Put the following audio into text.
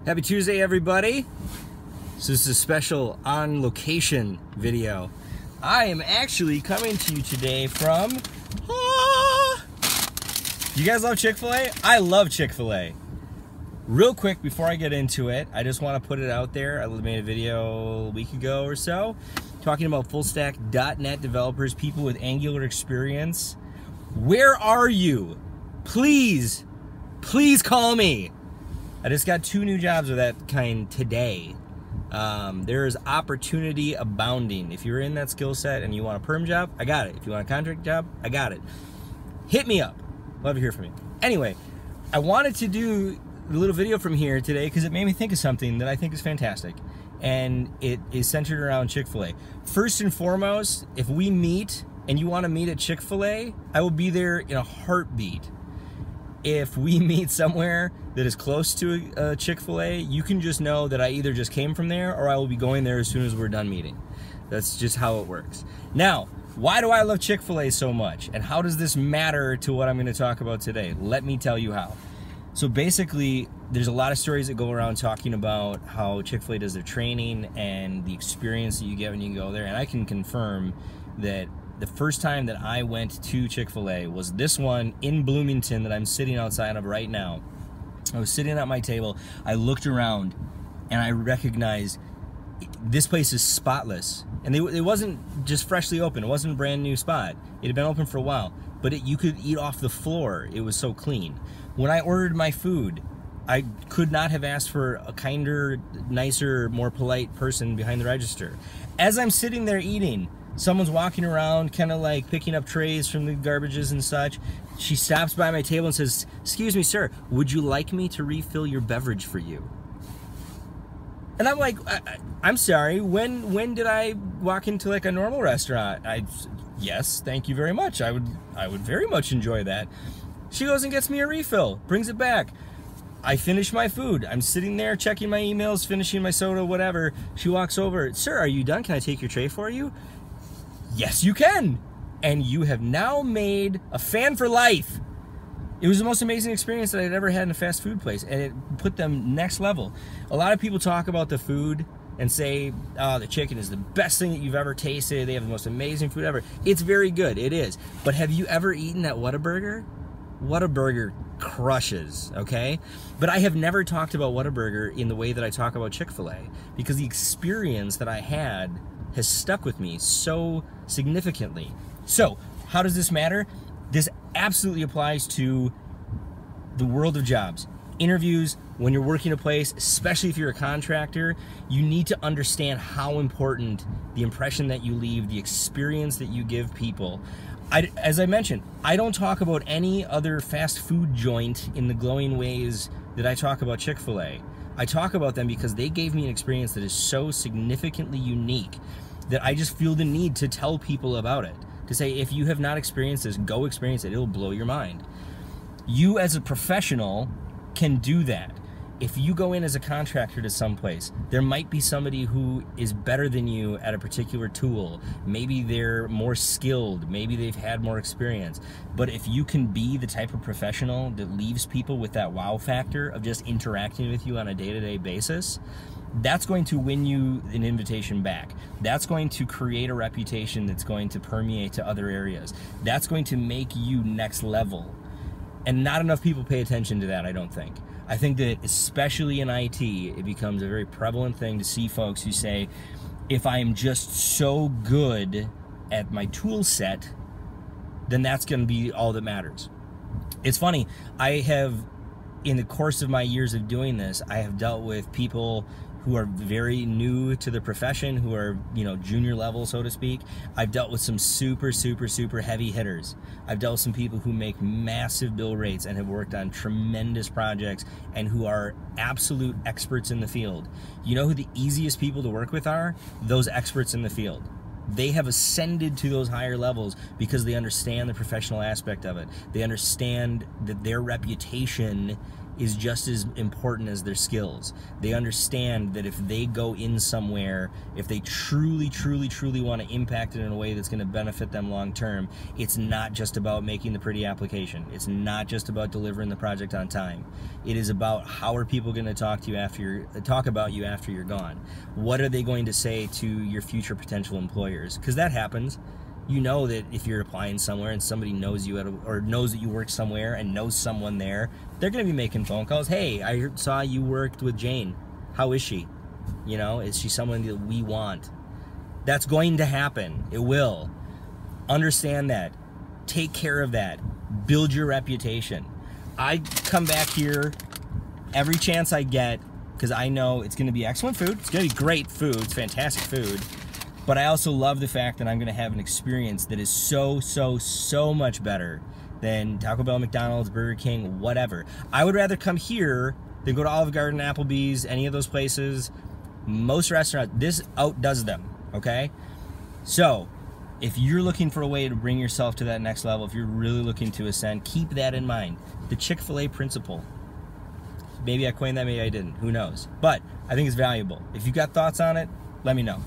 Happy Tuesday, everybody. So this is a special on location video. I am actually coming to you today from you guys love Chick-fil-A? I love Chick-fil-A. Real quick before I get into it, I just want to put it out there. I made a video a week ago or so talking about fullstack.net developers, people with Angular experience. Where are you? Please call me. I just got 2 new jobs of that kind today. There is opportunity abounding. If you're in that skill set and you want a perm job, I got it. If you want a contract job, I got it. Hit me up. Love to hear from you. Anyway, I wanted to do a little video from here today because it made me think of something that I think is fantastic. And it is centered around Chick-fil-A. First and foremost, if we meet and you want to meet at Chick-fil-A, I will be there in a heartbeat. If we meet somewhere that is close to a Chick-fil-A, you can just know that I either just came from there or I will be going there as soon as we're done meeting. That's just how it works. Now, why do I love Chick-fil-A so much? And how does this matter to what I'm going to talk about today? Let me tell you how. So basically, there's a lot of stories that go around talking about how Chick-fil-A does their training and the experience that you get when you go there. And I can confirm that the first time that I went to Chick-fil-A was this one in Bloomington that I'm sitting outside of right now. I was sitting at my table, I looked around, and I recognized this place is spotless. And it wasn't just freshly open, it wasn't a brand new spot. It had been open for a while, but you could eat off the floor, it was so clean. When I ordered my food, I could not have asked for a kinder, nicer, more polite person behind the register. As I'm sitting there eating, someone's walking around kind of like picking up trays from the garbages and such. She stops by my table and says, "Excuse me, sir, would you like me to refill your beverage for you?" And I'm like, I'm sorry, when did I walk into like a normal restaurant? Yes, thank you very much. I would very much enjoy that. She goes and gets me a refill, brings it back. I finish my food. I'm sitting there checking my emails, finishing my soda, whatever. She walks over, "Sir, are you done? Can I take your tray for you?" Yes, you can. And you have now made a fan for life. It was the most amazing experience that I'd ever had in a fast food place, and it put them next level. A lot of people talk about the food and say, "Oh, the chicken is the best thing that you've ever tasted. They have the most amazing food ever." It's very good, it is. But have you ever eaten at Whataburger? Whataburger crushes, okay? But I have never talked about Whataburger in the way that I talk about Chick-fil-A, because the experience that I had has stuck with me so significantly. So, how does this matter? This absolutely applies to the world of jobs. Interviews, when you're working a place, especially if you're a contractor, you need to understand how important the impression that you leave, the experience that you give people. As I mentioned, I don't talk about any other fast food joint in the glowing ways that I talk about Chick-fil-A. I talk about them because they gave me an experience that is so significantly unique that I just feel the need to tell people about it. To say, if you have not experienced this, go experience it. It'll blow your mind. You as a professional can do that. If you go in as a contractor to someplace, there might be somebody who is better than you at a particular tool. Maybe they're more skilled. Maybe they've had more experience. But if you can be the type of professional that leaves people with that wow factor of just interacting with you on a day-to-day basis, that's going to win you an invitation back. That's going to create a reputation that's going to permeate to other areas. That's going to make you next level. And not enough people pay attention to that, I don't think. I think that especially in IT, it becomes a very prevalent thing to see folks who say, if I am just so good at my tool set, then that's going to be all that matters. It's funny, I have, in the course of my years of doing this, I have dealt with people who are very new to the profession, who are, junior level, so to speak. I've dealt with some super heavy hitters. I've dealt with some people who make massive bill rates and have worked on tremendous projects and who are absolute experts in the field. You know who the easiest people to work with are? Those experts in the field. They have ascended to those higher levels because they understand the professional aspect of it. They understand that their reputation is just as important as their skills. They understand that if they go in somewhere, if they truly, truly, truly want to impact it in a way that's going to benefit them long term, it's not just about making the pretty application. It's not just about delivering the project on time. It is about how are people going to talk about you after you're gone. What are they going to say to your future potential employers? Because that happens. You know that if you're applying somewhere and somebody knows you or knows that you work somewhere and knows someone there, they're going to be making phone calls. Hey, I saw you worked with Jane. How is she? You know, is she someone that we want? That's going to happen. It will. Understand that. Take care of that. Build your reputation. I come back here every chance I get because I know it's going to be excellent food. It's going to be great food. It's fantastic food. But I also love the fact that I'm going to have an experience that is so, so, so much better than Taco Bell, McDonald's, Burger King, whatever. I would rather come here than go to Olive Garden, Applebee's, any of those places. Most restaurants, this outdoes them, okay? So, if you're looking for a way to bring yourself to that next level, if you're really looking to ascend, keep that in mind. The Chick-fil-A Principle. Maybe I coined that, maybe I didn't. Who knows? But I think it's valuable. If you've got thoughts on it, let me know.